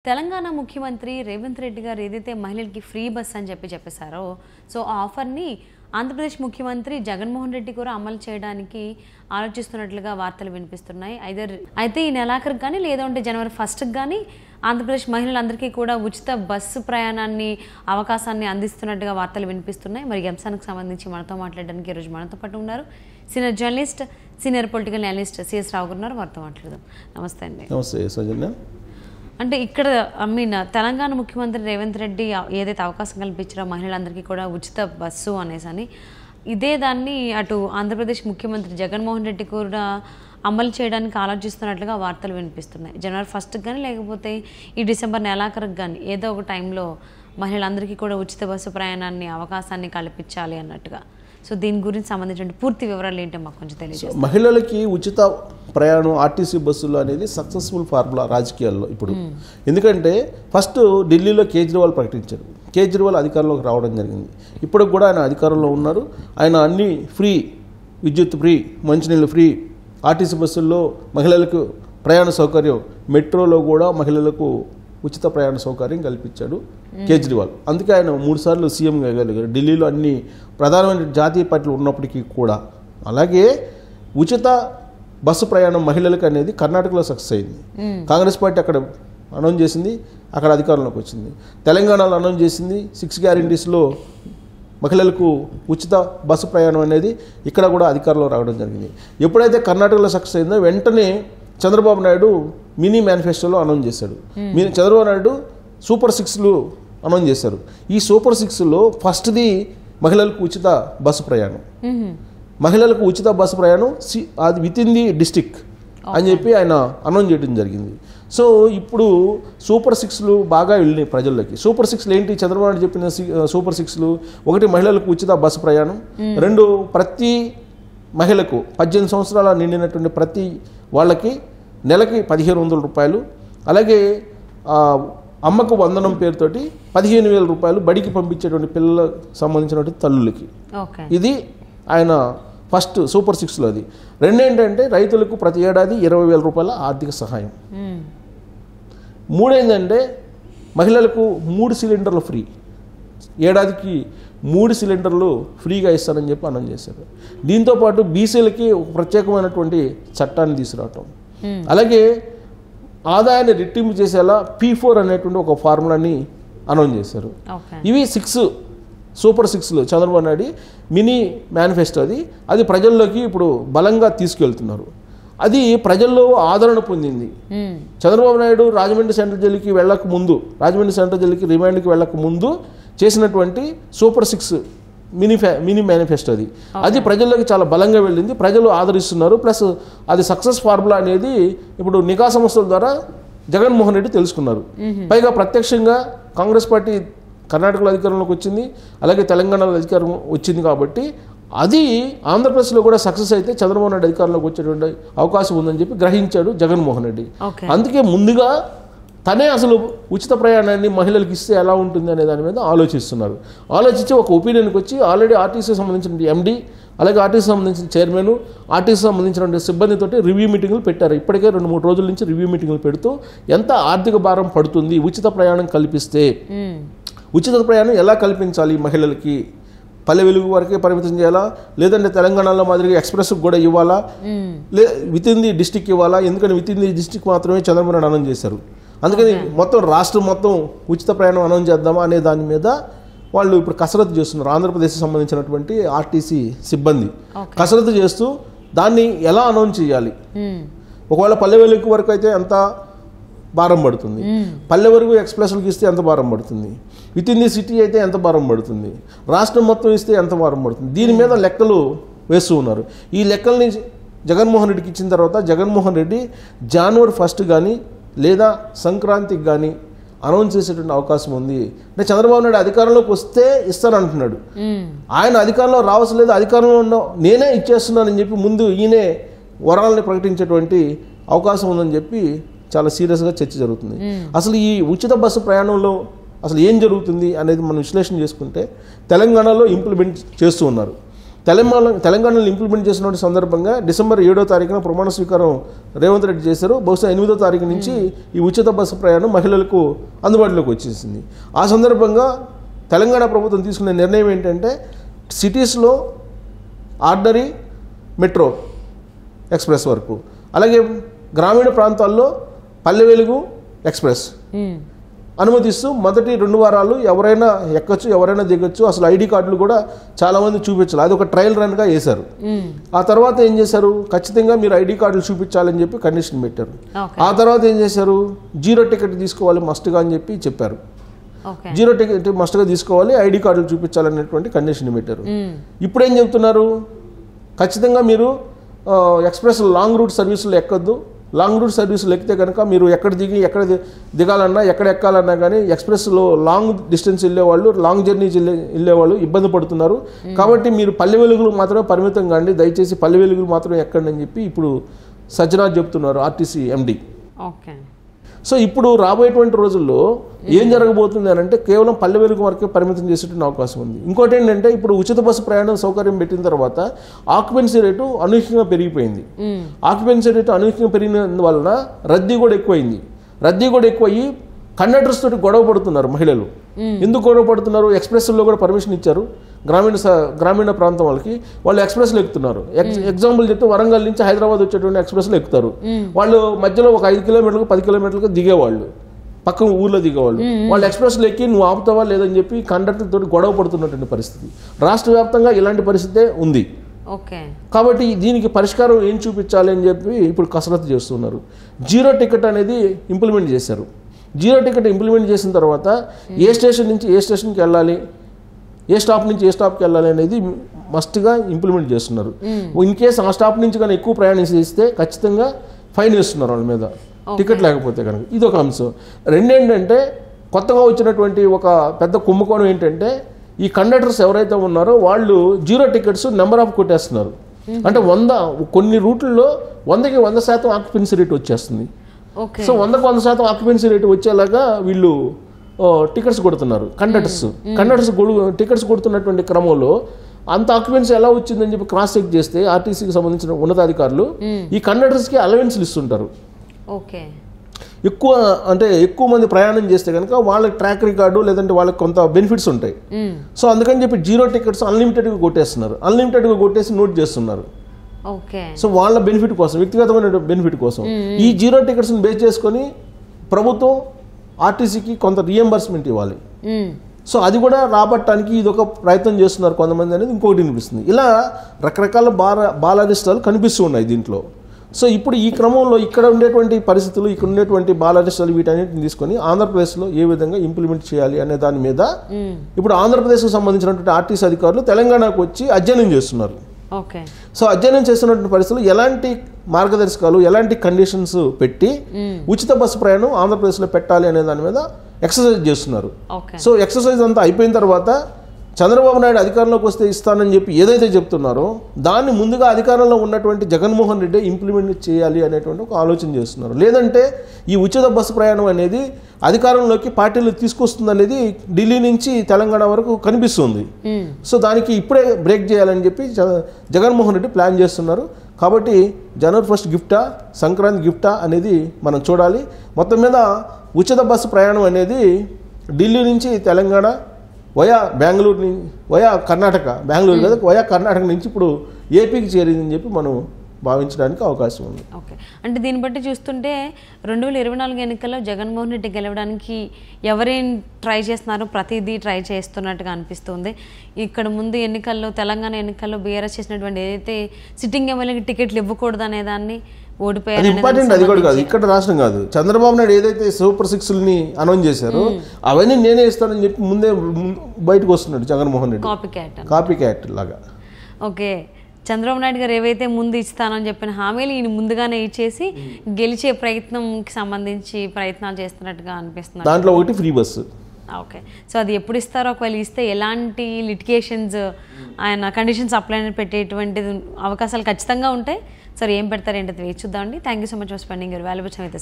తెలంగాణ ముఖ్యమంత్రి రేవంత్ రెడ్డి గారు ఏదైతే మహిళలకి ఫ్రీ బస్ అని చెప్పేశారో సో ఆ ఆఫర్ని ఆంధ్రప్రదేశ్ ముఖ్యమంత్రి జగన్మోహన్ రెడ్డి కూడా అమలు చేయడానికి ఆలోచిస్తున్నట్లుగా వార్తలు వినిపిస్తున్నాయి. అయితే ఈ నెలాఖరుకు కానీ లేదంటే జనవరి 1కి కానీ ఆంధ్రప్రదేశ్ మహిళలందరికీ కూడా ఉచిత బస్సు ప్రయాణాన్ని అవకాశాన్ని అందిస్తున్నట్టుగా వార్తలు వినిపిస్తున్నాయి. మరి ఈ అంశానికి సంబంధించి మనతో మాట్లాడడానికి ఈరోజు మనతో పాటు ఉన్నారు senior journalist, senior political analyst CS Rao గారు. వారితో మాట్లాడదాం. నమస్తే అండి. నమస్తే సౌజన్య. అంటే ఇక్కడ తెలంగాణ ముఖ్యమంత్రి రేవంత్ రెడ్డి ఏదైతే అవకాశం కల్పించారో మహిళలందరికీ కూడా ఉచిత బస్సు అనేసి ఇదే దాన్ని అటు ఆంధ్రప్రదేశ్ ముఖ్యమంత్రి జగన్మోహన్ రెడ్డి కూడా అమలు చేయడానికి ఆలోచిస్తున్నట్లుగా వార్తలు వినిపిస్తున్నాయి. జనవరి 1కి కానీ లేకపోతే ఈ డిసెంబర్ నెలాఖరుకు కానీ ఏదో ఒక టైంలో మహిళలందరికీ కూడా ఉచిత బస్సు ప్రయాణాన్ని అవకాశాన్ని కల్పించాలి అన్నట్టుగా. సో దీని గురించి సంబంధించిన పూర్తి వివరాలు ఏంటో మాకు కొంచెం తెలియజేస్తారు. మహిళలకి ఉచిత ప్రయాణం ఆర్టీసీ బస్సులు అనేది సక్సెస్ఫుల్ ఫార్ములా రాజకీయాల్లో ఇప్పుడు. ఎందుకంటే ఫస్ట్ ఢిల్లీలో కేజ్రీవాల్ ప్రకటించారు. కేజ్రీవాల్ అధికారంలోకి రావడం జరిగింది. ఇప్పుడు కూడా ఆయన అధికారంలో ఉన్నారు. ఆయన అన్ని ఫ్రీ, విద్యుత్ ఫ్రీ, మంచినీళ్ళు ఫ్రీ, ఆర్టీసీ బస్సుల్లో మహిళలకు ప్రయాణ సౌకర్యం, మెట్రోలో కూడా మహిళలకు ఉచిత ప్రయాణ సౌకర్యం కల్పించాడు కేజ్రీవాల్. అందుకే ఆయన 3 సార్లు సీఎం కాగలిగారు ఢిల్లీలో అన్ని ప్రధానమైన జాతీయ పార్టీలు ఉన్నప్పటికీ కూడా. అలాగే ఉచిత బస్సు ప్రయాణం మహిళలకు అనేది కర్ణాటకలో సక్సెస్ అయింది. కాంగ్రెస్ పార్టీ అక్కడ అనౌన్స్ చేసింది, అక్కడ అధికారంలోకి వచ్చింది. తెలంగాణలో అనౌన్స్ చేసింది 6 గ్యారెంటీస్లో మహిళలకు ఉచిత బస్సు ప్రయాణం అనేది ఇక్కడ కూడా అధికారంలో రావడం జరిగింది. ఎప్పుడైతే కర్ణాటకలో సక్సెస్ అయిందో వెంటనే చంద్రబాబు నాయుడు మినీ మేనిఫెస్టోలో అనౌన్స్ చేశాడు. చంద్రబాబు నాయుడు సూపర్ 6లు అనౌన్స్ చేశారు. ఈ సూపర్ 6లో ఫస్ట్ది మహిళలకు ఉచిత బస్సు ప్రయాణం. మహిళలకు ఉచిత బస్సు ప్రయాణం అది విత్ ఇన్ ది డిస్టిక్ అని చెప్పి ఆయన అనౌన్స్ చేయడం జరిగింది. సో ఇప్పుడు సూపర్ 6లు బాగా వెళ్ళినాయి ప్రజల్లోకి. సూపర్ 6లు ఏంటి? చంద్రబాబు నాయుడు చెప్పిన సూపర్ 6లు: 1 మహిళలకు ఉచిత బస్సు ప్రయాణం, 2 ప్రతి మహిళకు 18 సంవత్సరాల నిండినటువంటి ప్రతి వాళ్ళకి నెలకి 1,500 రూపాయలు, అలాగే అమ్మకు వందనం పేరుతోటి 15,000 రూపాయలు బడికి పంపించేటువంటి పిల్లలకు సంబంధించినటువంటి తల్లులకి. ఇది ఆయన ఫస్ట్ సూపర్ 6లో. అది 2 ఏంటంటే రైతులకు ప్రతి ఏడాది 20,000 రూపాయల ఆర్థిక సహాయం. 3 ఏంటంటే మహిళలకు 3 సిలిండర్లు ఫ్రీ, ఏడాదికి 3 సిలిండర్లు ఫ్రీగా ఇస్తారని చెప్పి అనౌన్స్ చేశారు. దీంతోపాటు బీసీలకి ఒక ప్రత్యేకమైనటువంటి చట్టాన్ని తీసుకురావటం, అలాగే ఆదాయాన్ని రెట్టింపు చేసేలా P4 అనేటువంటి ఒక ఫార్ములాని అనౌన్స్ చేశారు. ఇవి 6 సూపర్ 6లో చంద్రబాబు నాయుడు మినీ మేనిఫెస్టో. అది ప్రజల్లోకి ఇప్పుడు బలంగా తీసుకెళ్తున్నారు. అది ప్రజల్లో ఆదరణ పొందింది. చంద్రబాబు నాయుడు రాజమండ్రి సెంట్రల్ జైలుకి వెళ్ళక ముందు, రాజమండ్రి సెంట్రల్ జైలుకి రిమాండ్కి వెళ్ళక ముందు చేసినటువంటి సూపర్ 6 మినీ మేనిఫెస్టో అది ప్రజల్లోకి చాలా బలంగా వెళ్ళింది. ప్రజలు ఆదరిస్తున్నారు. ప్లస్ అది సక్సెస్ ఫార్ములా అనేది ఇప్పుడు నిఘా సంస్థల ద్వారా జగన్మోహన్ రెడ్డి తెలుసుకున్నారు. పైగా ప్రత్యక్షంగా కాంగ్రెస్ పార్టీ కర్ణాటకలో అధికారంలోకి వచ్చింది, అలాగే తెలంగాణలో అధికారం వచ్చింది. కాబట్టి అది ఆంధ్రప్రదేశ్లో కూడా సక్సెస్ అయితే చంద్రబాబు నాయుడు అధికారంలోకి వచ్చేటువంటి అవకాశం ఉందని చెప్పి గ్రహించాడు జగన్మోహన్ రెడ్డి. అందుకే ముందుగా తనే అసలు ఉచిత ప్రయాణాన్ని మహిళలకు ఇస్తే ఎలా ఉంటుంది అనే దాని మీద ఆలోచిస్తున్నారు. ఆలోచించి ఒక ఒపీనియన్కి వచ్చి ఆల్రెడీ ఆర్టీసీ సంబంధించిన ఎండి, అలాగే ఆర్టీసీ సంబంధించిన చైర్మన్, ఆర్టీసీ సంబంధించిన సిబ్బందితోటి రివ్యూ మీటింగ్లు పెట్టారు. ఇప్పటికే 2-3 రోజుల నుంచి రివ్యూ మీటింగ్లు పెడుతూ ఎంత ఆర్థిక భారం పడుతుంది ఉచిత ప్రయాణం కల్పిస్తే, ఉచిత ప్రయాణం ఎలా కల్పించాలి మహిళలకి, పల్లె వెలుగు వరకే పరిమితం చేయాలా, లేదంటే తెలంగాణలో మాదిరిగా ఎక్స్ప్రెస్కి కూడా ఇవ్వాలా, విత్ ఇన్ ది డిస్టిక్ ఇవ్వాలా? ఎందుకంటే విత్ ఇన్ ది డిస్టిక్ మాత్రమే చంద్రబాబు నాయుడు అనౌన్స్ చేశారు. అందుకని మొత్తం రాష్ట్రం మొత్తం ఉచిత ప్రయాణం అనౌన్స్ చేద్దామా అనే దాని మీద వాళ్ళు ఇప్పుడు కసరత్తు చేస్తున్నారు. ఆంధ్రప్రదేశ్కి సంబంధించినటువంటి ఆర్టీసీ సిబ్బంది కసరత్తు చేస్తూ దాన్ని ఎలా అనౌన్స్ చేయాలి. ఒకవేళ పల్లె వెలుగు వరకు అయితే ఎంత భారం పడుతుంది, పల్లె వరకు ఎక్స్ప్రెస్లకు ఇస్తే ఎంత భారం పడుతుంది, విత్ ఇన్ ది సిటీ అయితే ఎంత భారం పడుతుంది, రాష్ట్రం మొత్తం ఇస్తే ఎంత భారం పడుతుంది, దీని మీద లెక్కలు వేస్తూ ఉన్నారు. ఈ లెక్కల్ని జగన్మోహన్ రెడ్డికి ఇచ్చిన తర్వాత జగన్మోహన్ రెడ్డి జనవరి 1 కానీ లేదా సంక్రాంతికి కానీ అనౌన్స్ చేసేటువంటి అవకాశం ఉంది. అంటే చంద్రబాబు నాయుడు అధికారంలోకి వస్తే ఇస్తానంటున్నాడు. ఆయన అధికారంలో రావాల్సి లేదు, అధికారంలో ఉన్న నేనే ఇచ్చేస్తున్నానని చెప్పి ముందు ఈయనే వరాలని ప్రకటించేటువంటి అవకాశం ఉందని చెప్పి చాలా సీరియస్గా చర్చ జరుగుతుంది. అసలు ఈ ఉచిత బస్సు ప్రయాణంలో అసలు ఏం జరుగుతుంది అనేది మనం విశ్లేషణ చేసుకుంటే తెలంగాణలో ఇంప్లిమెంట్ చేస్తూ ఉన్నారు. తెలంగాణలో ఇంప్లిమెంట్ చేసిన సందర్భంగా డిసెంబర్ 7వ తారీఖున ప్రమాణ స్వీకారం రేవంత్ రెడ్డి చేశారు. బహుశా 8వ తారీఖు నుంచి ఈ ఉచిత బస్సు ప్రయాణం మహిళలకు అందుబాటులోకి వచ్చేసింది. ఆ సందర్భంగా తెలంగాణ ప్రభుత్వం తీసుకునే నిర్ణయం ఏంటంటే సిటీస్లో ఆర్డినరీ మెట్రో ఎక్స్ప్రెస్ వరకు, అలాగే గ్రామీణ ప్రాంతాల్లో పల్లె వెలుగు ఎక్స్ప్రెస్ అనుమతిస్తూ మొదటి 2 వారాలు ఎవరైనా ఎక్కచ్చు, ఎవరైనా దిగొచ్చు. అసలు ఐడి కార్డులు కూడా చాలామంది చూపించాలి, అది ఒక ట్రయల్ రన్గా వేశారు. ఆ తర్వాత ఏం చేశారు, ఖచ్చితంగా మీరు ఐడి కార్డులు చూపించాలని చెప్పి కండిషన్ పెట్టారు. ఆ తర్వాత ఏం చేశారు, 0 టికెట్ తీసుకోవాలి మస్ట్గా అని చెప్పి చెప్పారు. 0 టికెట్ మస్ట్గా తీసుకోవాలి, ఐడి కార్డులు చూపించాలనేటువంటి కండిషన్ పెట్టారు. ఇప్పుడు ఏం చెప్తున్నారు, ఖచ్చితంగా మీరు ఎక్స్ప్రెస్ లాంగ్ రూట్ సర్వీసులు ఎక్కొద్దు. లాంగ్ రూట్ సర్వీసులు ఎక్కితే కనుక మీరు ఎక్కడ దిగాలన్నా ఎక్కడ ఎక్కాలన్నా కానీ ఎక్స్ప్రెస్లో లాంగ్ డిస్టెన్స్ వెళ్ళేవాళ్ళు, లాంగ్ జర్నీ వెళ్ళేవాళ్ళు ఇబ్బంది పడుతున్నారు. కాబట్టి మీరు పల్లె వెలుగులు మాత్రమే పరిమితం కాండి, దయచేసి పల్లె వెలుగులు మాత్రమే ఎక్కండి అని చెప్పి ఇప్పుడు సజ్జనాథ్ చెప్తున్నారు, ఆర్టీసీ ఎండి. సో ఇప్పుడు రాబోయేటువంటి రోజుల్లో ఏం జరగబోతుంది అని అంటే కేవలం పల్లె వెలుగు వరకే పరిమితం చేసేటువంటి అవకాశం ఉంది. ఇంకోటి ఏంటంటే ఇప్పుడు ఉచిత బస్సు ప్రయాణం సౌకర్యం పెట్టిన తర్వాత ఆక్యుపెన్సీ రేటు అనూహ్యంగా పెరిగిపోయింది. ఆక్యుపెన్సీ రేటు అనూహ్యంగా పెరిగిన వలన రద్దీ కూడా ఎక్కువైంది. రద్దీ కూడా ఎక్కువయ్యి కండక్టర్స్ తోటి గొడవ పడుతున్నారు మహిళలు. ఎందుకు గొడవ పడుతున్నారు, ఎక్స్ప్రెస్లో కూడా పర్మిషన్ ఇచ్చారు గ్రామీణ ప్రాంతం వాళ్ళకి, వాళ్ళు ఎక్స్ప్రెస్లో ఎక్కుతున్నారు. ఎగ్జాంపుల్ చెప్తే వరంగల్ నుంచి హైదరాబాద్ వచ్చేటువంటి ఎక్స్ప్రెస్లో ఎక్కుతారు. వాళ్ళు మధ్యలో ఒక 5 కిలోమీటర్లకు 10 కిలోమీటర్లకు దిగేవాళ్ళు, పక్కన ఊర్లో దిగేవాళ్ళు. వాళ్ళు ఎక్స్ప్రెస్లో ఎక్కి నువ్వు ఆపుతావా లేదని చెప్పి కండక్టర్ తోటి గొడవ పడుతున్నటువంటి పరిస్థితి రాష్ట్ర వ్యాప్తంగా ఇలాంటి పరిస్థితే ఉంది. కాబట్టి దీనికి పరిష్కారం ఏం చూపించాలి అని చెప్పి ఇప్పుడు కసరత్తు చేస్తున్నారు. 0 టికెట్ అనేది ఇంప్లిమెంట్ చేశారు. 0 టికెట్ ఇంప్లిమెంట్ చేసిన తర్వాత ఏ స్టేషన్ నుంచి ఏ స్టేషన్కి వెళ్ళాలి, ఏ స్టాప్ నుంచి ఏ స్టాప్కి వెళ్ళాలి అనేది మస్ట్గా ఇంప్లిమెంట్ చేస్తున్నారు. ఇన్ కేస్ ఆ స్టాప్ నుంచి కానీ ఎక్కువ ప్రయాణం చేస్తే ఖచ్చితంగా ఫైన్ వేస్తున్నారు వాళ్ళ మీద, టికెట్ లేకపోతే కనుక. ఇది ఒక అంశం. రెండేంటంటే కొత్తగా వచ్చినటువంటి ఒక పెద్ద కుంభకోణం ఏంటంటే ఈ కండక్టర్స్ ఎవరైతే ఉన్నారో వాళ్ళు 0 టికెట్స్ నెంబర్ ఆఫ్ కొట్టేస్తున్నారు. అంటే కొన్ని రూట్లలో 100కి 100% ఆక్యుపెన్సీ రేట్ వచ్చేస్తుంది. సో 100కి 100% ఆక్యుపెన్సీ రేటు వచ్చేలాగా వీళ్ళు టికెట్స్ కొడుతున్నారు. కండక్టర్స్ టికెట్స్ కొడుతున్నటువంటి క్రమంలో అంత ఆక్యుపెన్సీ ఎలా వచ్చిందని చెప్పి క్రాస్ చెక్ చేస్తే ఆర్టీసీకి సంబంధించిన ఉన్నతాధికారులు ఈ కండక్టర్స్కి అలవెన్స్లు ఇస్తుంటారు. ఎక్కువ మంది ప్రయాణం చేస్తే కనుక వాళ్ళకి ట్రాక్ రికార్డు లేదంటే వాళ్ళకి కొంత బెనిఫిట్స్ ఉంటాయి. సో అందుకని చెప్పి 0 టికెట్స్ అన్లిమిటెడ్గా కొట్టేస్తున్నారు, అన్లిమిటెడ్గా కొట్టేసి నోట్ చేస్తున్నారు. సో వాళ్ళ బెనిఫిట్ కోసం, వ్యక్తిగతమైన బెనిఫిట్ కోసం ఈ 0 టికెట్స్ని బేస్ చేసుకొని ప్రభుత్వం ఆర్టీసీకి కొంత రియంబర్స్మెంట్ ఇవ్వాలి. సో అది కూడా రాబట్టడానికి ఇది ఒక ప్రయత్నం చేస్తున్నారు కొంతమంది అనేది ఇంకొకటి వినిపిస్తుంది. ఇలా రకరకాల బాలారిష్టాలు కనిపిస్తూ ఉన్నాయి దీంట్లో. సో ఇప్పుడు ఈ క్రమంలో ఇక్కడ ఉండేటువంటి పరిస్థితులు, ఇక్కడ ఉండేటువంటి బాలారిష్టాలు వీటన్నిటిని తీసుకొని ఆంధ్రప్రదేశ్లో ఏ విధంగా ఇంప్లిమెంట్ చేయాలి అనే దాని మీద ఇప్పుడు ఆంధ్రప్రదేశ్కు సంబంధించినటువంటి ఆర్టీసీ అధికారులు తెలంగాణకు వచ్చి అధ్యయనం చేస్తున్నారు. సో అధ్యయనం చేస్తున్నటువంటి పరిస్థితులు ఎలాంటి మార్గదర్శకాలు, ఎలాంటి కండిషన్స్ పెట్టి ఉచిత బస్సు ప్రయాణం ఆంధ్రప్రదేశ్లో పెట్టాలి అనే దాని మీద ఎక్సర్సైజ్ చేస్తున్నారు. సో ఎక్సర్సైజ్ అంతా అయిపోయిన తర్వాత చంద్రబాబు నాయుడు అధికారంలోకి వస్తే ఇస్తానని చెప్పి ఏదైతే చెప్తున్నారో దాన్ని ముందుగా అధికారంలో ఉన్నటువంటి జగన్మోహన్ రెడ్డి ఇంప్లిమెంట్ చేయాలి అనేటువంటి ఒక ఆలోచన చేస్తున్నారు. లేదంటే ఈ ఉచిత బస్సు ప్రయాణం అనేది అధికారంలోకి పార్టీలు తీసుకొస్తుంది అనేది ఢిల్లీ నుంచి తెలంగాణ వరకు కనిపిస్తుంది. సో దానికి ఇప్పుడే బ్రేక్ చేయాలని చెప్పి జగన్మోహన్ రెడ్డి ప్లాన్ చేస్తున్నారు. కాబట్టి జనవరి 1 గిఫ్టా, సంక్రాంతి గిఫ్టా అనేది మనం చూడాలి. మొత్తం మీద ఉచిత బస్సు ప్రయాణం అనేది ఢిల్లీ నుంచి తెలంగాణ వయా బెంగళూరు వయా కర్ణాటక, బెంగళూరు కదా, వయా కర్ణాటక నుంచి ఇప్పుడు ఏపీకి చేరిందని చెప్పి మనం భావించడానికి అవకాశం ఉంది. అంటే దీన్ని బట్టి చూస్తుంటే 2024 ఎన్నికల్లో జగన్మోహన్ రెడ్డి గెలవడానికి ఎవరేం ట్రై చేస్తున్నారో ప్రతిదీ ట్రై చేస్తున్నట్టుగా అనిపిస్తుంది. ఇక్కడ ముందు ఎన్నికల్లో, తెలంగాణ ఎన్నికల్లో బీఆర్ఎస్ చేసినటువంటి ఏదైతే సిట్టింగ్ ఎమ్మెల్యేకి టికెట్లు ఇవ్వకూడదు అనే దాన్ని ఓడిపోయారు. ఇంపార్టెంట్ అది కూడా కాదు, ఇక్కడ రాష్ట్రం కాదు. చంద్రబాబు నాయుడు ఏదైతే సూపర్ 6ని అనౌన్స్ చేశారో అవన్నీ నేనే ఇస్తానని చెప్పి ముందే బయటకు వస్తున్నాడు జగన్మోహన్ రెడ్డి, కాపీ క్యాట్ లాగా. చంద్రబాబు నాయుడు గారు ఏవైతే ముందు ఇస్తానని చెప్పిన హామీలు ఈయన ముందుగానే ఇచ్చేసి గెలిచే ప్రయత్నంకి సంబంధించి ప్రయత్నాలు చేస్తున్నట్టుగా అనిపిస్తుంది. దాంట్లో ఒకటి ఫ్రీ బస్సు. సో అది ఎప్పుడు ఇస్తారో, ఒకవేళ ఇస్తే ఎలాంటి లిటిగేషన్స్ ఆయన కండిషన్స్ అప్లై పెట్టేటువంటి అవకాశాలు ఖచ్చితంగా ఉంటాయి. సరే ఏం పెడతారు ఏంటది వేచి చూద్దామండి. Thank you so much for spending your valuable time with us.